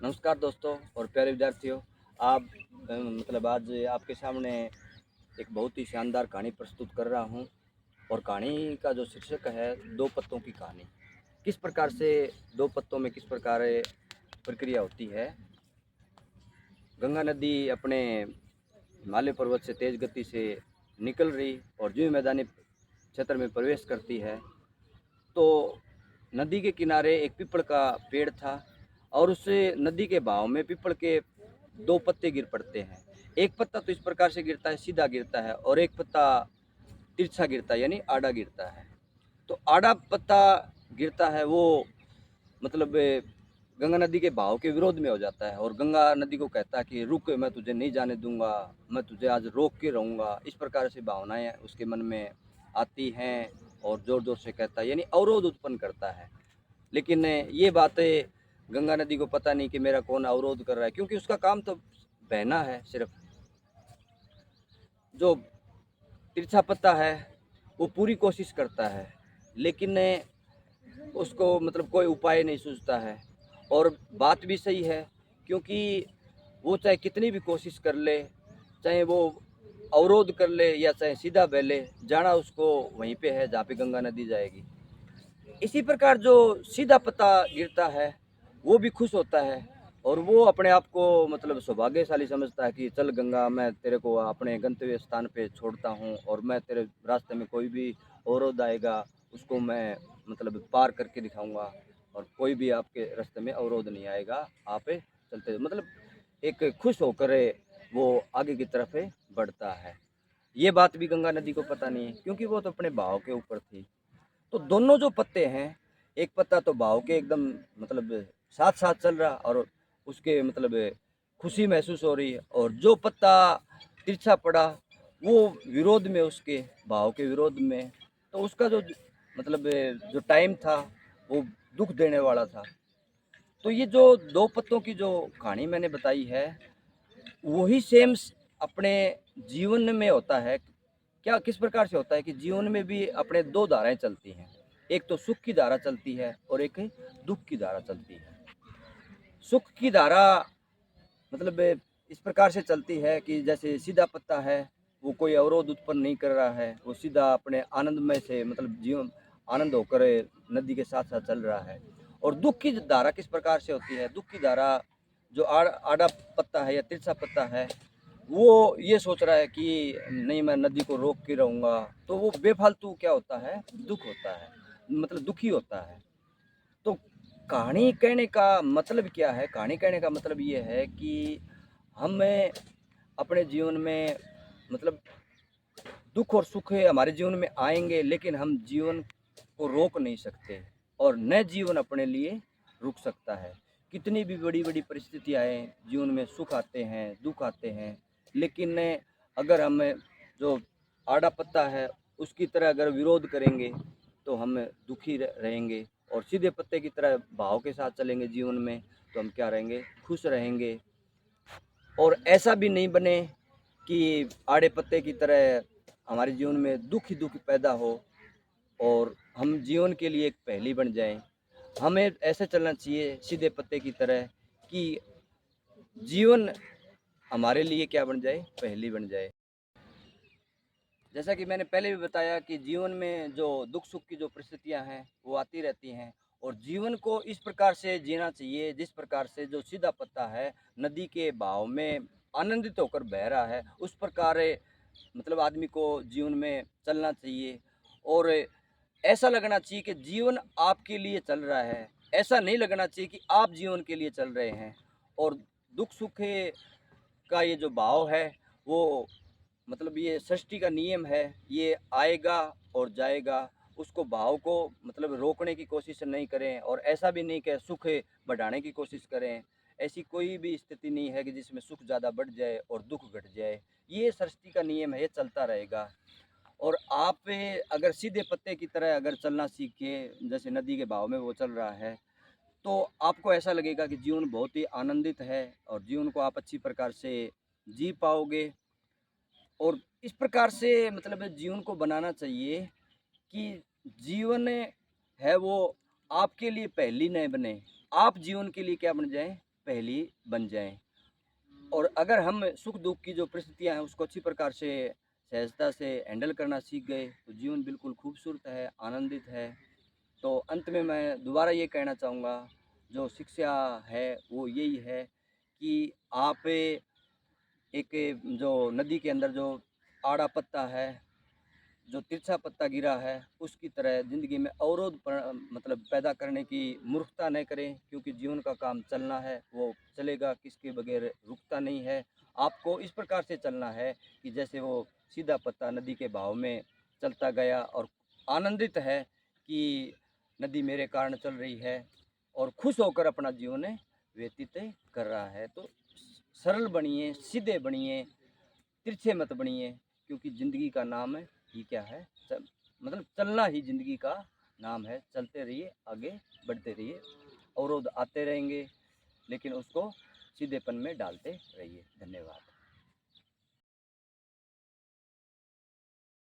नमस्कार दोस्तों और प्यारे विद्यार्थियों। आप आज आपके सामने एक बहुत ही शानदार कहानी प्रस्तुत कर रहा हूँ। और कहानी का जो शीर्षक है दो पत्तों की कहानी। किस प्रकार से दो पत्तों में किस प्रकार प्रक्रिया होती है। गंगा नदी अपने हिमालय पर्वत से तेज गति से निकल रही और जो मैदानी क्षेत्र में प्रवेश करती है तो नदी के किनारे एक पीपल का पेड़ था और उस नदी के बहाव में पीपल के दो पत्ते गिर पड़ते हैं। एक पत्ता तो इस प्रकार से गिरता है, सीधा गिरता है, और एक पत्ता तिरछा गिरता है, यानी आड़ा गिरता है। तो आड़ा पत्ता गिरता है वो मतलब गंगा नदी के बहाव के विरोध में हो जाता है और गंगा नदी को कहता है कि रुक, मैं तुझे नहीं जाने दूंगा, मैं तुझे आज रोक के रहूँगा। इस प्रकार से भावनाएं उसके मन में आती हैं और ज़ोर ज़ोर से कहता है, यानी अवरोध उत्पन्न करता है। लेकिन ये बातें गंगा नदी को पता नहीं कि मेरा कौन अवरोध कर रहा है, क्योंकि उसका काम तो बहना है सिर्फ। जो तिरछा पत्ता है वो पूरी कोशिश करता है, लेकिन उसको कोई उपाय नहीं सूझता है। और बात भी सही है, क्योंकि वो चाहे कितनी भी कोशिश कर ले, चाहे वो अवरोध कर ले या चाहे सीधा बह ले, जाना उसको वहीं पे है जहाँ पे गंगा नदी जाएगी। इसी प्रकार जो सीधा पत्ता गिरता है वो भी खुश होता है और वो अपने आप को सौभाग्यशाली समझता है कि चल गंगा, मैं तेरे को अपने गंतव्य स्थान पे छोड़ता हूँ और मैं तेरे रास्ते में कोई भी अवरोध आएगा उसको मैं पार करके दिखाऊंगा और कोई भी आपके रास्ते में अवरोध नहीं आएगा। आप चलते एक खुश होकर वो आगे की तरफ बढ़ता है। ये बात भी गंगा नदी को पता नहीं है, क्योंकि वो तो अपने भाव के ऊपर थी। तो दोनों जो पत्ते हैं, एक पत्ता तो भाव के एकदम साथ साथ चल रहा और उसके खुशी महसूस हो रही है, और जो पत्ता तिरछा पड़ा वो विरोध में, उसके भाव के विरोध में। तो उसका जो जो टाइम था वो दुख देने वाला था। तो ये जो दो पत्तों की जो कहानी मैंने बताई है वही सेम अपने जीवन में होता है। क्या किस प्रकार से होता है कि जीवन में भी अपने दो धाराएं चलती हैं। एक तो सुख की धारा चलती है और एक दुख की धारा चलती है। सुख की धारा मतलब इस प्रकार से चलती है कि जैसे सीधा पत्ता है, वो कोई अवरोध उत्पन्न नहीं कर रहा है, वो सीधा अपने आनंदमय से जीवन आनंद होकर नदी के साथ साथ चल रहा है। और दुख की धारा किस प्रकार से होती है? दुख की धारा जो आड़ा पत्ता है या तिरछा पत्ता है, वो ये सोच रहा है कि नहीं, मैं नदी को रोक के रहूँगा। तो वो बेफालतू क्या होता है? दुख होता है, दुखी होता है। तो कहानी कहने का मतलब क्या है? कहानी कहने का मतलब ये है कि हमें अपने जीवन में मतलब दुख और सुख हमारे जीवन में आएंगे, लेकिन हम जीवन को रोक नहीं सकते और न जीवन अपने लिए रुक सकता है। कितनी भी बड़ी बड़ी परिस्थितियाँ आए जीवन में, सुख आते हैं, दुख आते हैं, लेकिन अगर हम जो आड़ा पत्ता है उसकी तरह अगर विरोध करेंगे तो हम दुखी रहेंगे, और सीधे पत्ते की तरह भाव के साथ चलेंगे जीवन में तो हम क्या रहेंगे? खुश रहेंगे। और ऐसा भी नहीं बने कि आड़े पत्ते की तरह हमारे जीवन में दुख ही दुख पैदा हो और हम जीवन के लिए एक पहेली बन जाएं। हमें ऐसे चलना चाहिए सीधे पत्ते की तरह कि जीवन हमारे लिए क्या बन जाए? पहेली बन जाए। जैसा कि मैंने पहले भी बताया कि जीवन में जो दुख सुख की जो परिस्थितियां हैं वो आती रहती हैं, और जीवन को इस प्रकार से जीना चाहिए जिस प्रकार से जो सीधा पत्ता है नदी के बहाव में आनंदित होकर बह रहा है, उस प्रकार आदमी को जीवन में चलना चाहिए। और ऐसा लगना चाहिए कि जीवन आपके लिए चल रहा है, ऐसा नहीं लगना चाहिए कि आप जीवन के लिए चल रहे हैं। और दुख सुख का ये जो भाव है वो ये सृष्टि का नियम है, ये आएगा और जाएगा। उसको भाव को रोकने की कोशिश नहीं करें, और ऐसा भी नहीं कि सुख बढ़ाने की कोशिश करें। ऐसी कोई भी स्थिति नहीं है कि जिसमें सुख ज़्यादा बढ़ जाए और दुख घट जाए। ये सृष्टि का नियम है, ये चलता रहेगा। और आप अगर सीधे पत्ते की तरह अगर चलना सीखें जैसे नदी के बहाव में वो चल रहा है, तो आपको ऐसा लगेगा कि जीवन बहुत ही आनंदित है और जीवन को आप अच्छी प्रकार से जी पाओगे। और इस प्रकार से जीवन को बनाना चाहिए कि जीवन है वो आपके लिए पहेली न बने, आप जीवन के लिए क्या बन जाएं? पहेली बन जाएं। और अगर हम सुख दुख की जो परिस्थितियाँ हैं उसको अच्छी प्रकार से सहजता से हैंडल करना सीख गए तो जीवन बिल्कुल खूबसूरत है, आनंदित है। तो अंत में मैं दोबारा ये कहना चाहूँगा, जो शिक्षा है वो यही है कि आप एक जो नदी के अंदर जो आड़ा पत्ता है, जो तिरछा पत्ता गिरा है, उसकी तरह ज़िंदगी में अवरोध मतलब पैदा करने की मूर्खता नहीं करें, क्योंकि जीवन का काम चलना है, वो चलेगा, किसके बगैर रुकता नहीं है। आपको इस प्रकार से चलना है कि जैसे वो सीधा पत्ता नदी के बहाव में चलता गया और आनंदित है कि नदी मेरे कारण चल रही है और खुश होकर अपना जीवन व्यतीत कर रहा है। तो सरल बनिए, सीधे बनिए, तिरछे मत बनिए, क्योंकि ज़िंदगी का नाम ही क्या है, मतलब चलना ही ज़िंदगी का नाम है। चलते रहिए, आगे बढ़ते रहिए, अवरोध आते रहेंगे लेकिन उसको सीधेपन में डालते रहिए। धन्यवाद।